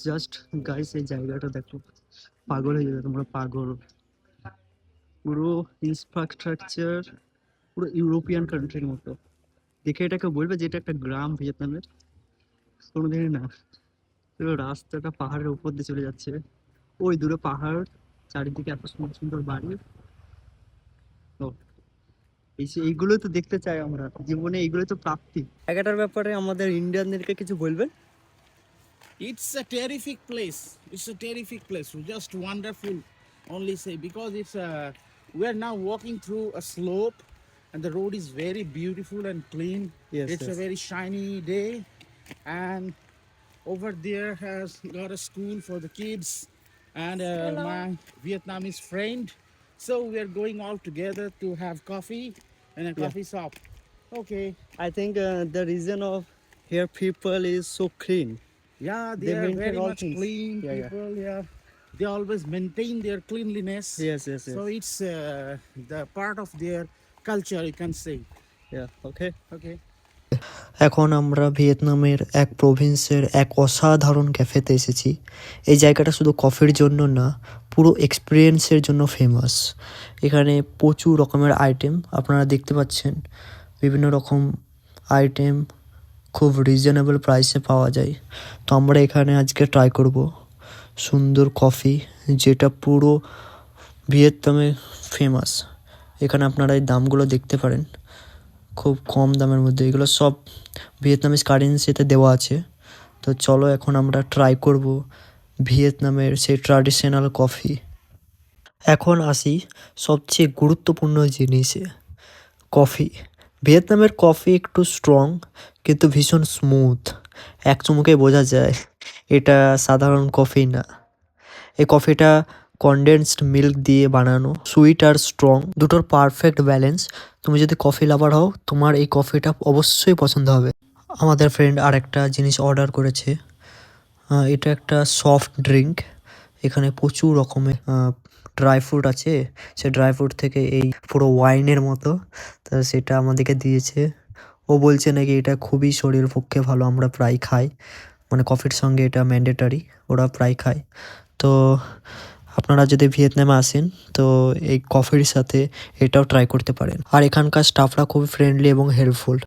Just guys এই জায়গাটা দেখো, পাগল হয়ে যাবে তোমরা, পাগল। পুরো ইনফ্রাস্ট্রাকচার পুরো ইউরোপিয়ান কান্ট্রির মতো। দেখে এটাকে বলবে যে এটা একটা গ্রাম ভিয়েতনামের? কোনোদিনই না। পুরো রাস্তাটা পাহাড়ের উপর দিয়ে চলে যাচ্ছে, ওই দূরে পাহাড়, চারিদিকে এত সুন্দর সুন্দর বাড়ি। ও, এইগুলোই তো দেখতে চাই আমরা জীবনে, এইগুলোই তো প্রাপ্তি। জায়গাটার ব্যাপারে আমাদের ইন্ডিয়ানদেরকে কিছু বলবেন? It's a terrific place. It's a terrific place. Just wonderful. Only say because we are now walking through a slope, and the road is very beautiful and clean. Yes, It's a yes. very shiny day, and over there has got a school for the kids, and my Vietnamese friend. So we are going all together to have coffee in a Yeah. coffee shop. Okay. I think the reason of here people is so clean. Yeah, they They are maintain very all much things. clean Yeah, yeah. people. Yeah, they always maintain their cleanliness. Yes, yes, yes. So it's the part of their culture, you can say. Yeah, okay. Okay. এখন আমরা ভিয়েতনামের এক প্রভিন্সের এক অসাধারণ ক্যাফেতে এসেছি। এই জায়গাটা শুধু কফির জন্য না, পুরো এক্সপিরিয়েন্সের জন্য ফেমাস। এখানে প্রচুর রকমের আইটেম আপনারা দেখতে পাচ্ছেন, বিভিন্ন রকম আইটেম খুব রিজনেবল প্রাইসে পাওয়া যায়। তো আমরা এখানে আজকে ট্রাই করব সুন্দর কফি, যেটা পুরো ভিয়েতনামে ফেমাস। এখানে আপনারা এই দামগুলো দেখতে পারেন, খুব কম দামের মধ্যে। এগুলো সব ভিয়েতনামিজ কারেন্সিতে দেওয়া আছে। তো চলো এখন আমরা ট্রাই করব ভিয়েতনামের সেই ট্র্যাডিশনাল কফি। এখন আসি সবচেয়ে গুরুত্বপূর্ণ জিনিসে, কফি। ভিয়েতনামের কফি একটু স্ট্রং কিন্তু ভীষণ স্মুথ। এক চুমুকে বোঝা যায় এটা সাধারণ কফি না। এই কফিটা কনডেন্সড মিল্ক দিয়ে বানানো, সুইট আর স্ট্রং দুটোর পারফেক্ট ব্যালেন্স। তুমি যদি কফি লাভার হও, তোমার এই কফিটা অবশ্যই পছন্দ হবে। আমাদের ফ্রেন্ড আর একটা জিনিস অর্ডার করেছে, এটা একটা সফট ড্রিঙ্ক। এখানে প্রচুর রকমের ড্রাই ফ্রুট আছে, সে ড্রাই ফ্রুট থেকে এই পুরো ওয়াইনের মতো, তা সেটা আমাদেরকে দিয়েছে। ও বলছে নাকি এটা খুবই শরীরের পক্ষে ভালো, আমরা প্রায় খাই, মানে কফির সঙ্গে এটা ম্যান্ডেটারি, ওরা প্রায় খায়। তো আপনারা যদি ভিয়েতনামে আসেন তো এই কফির সাথে এটাও ট্রাই করতে পারেন। আর এখানকার স্টাফরা খুব ফ্রেন্ডলি এবং হেল্পফুল।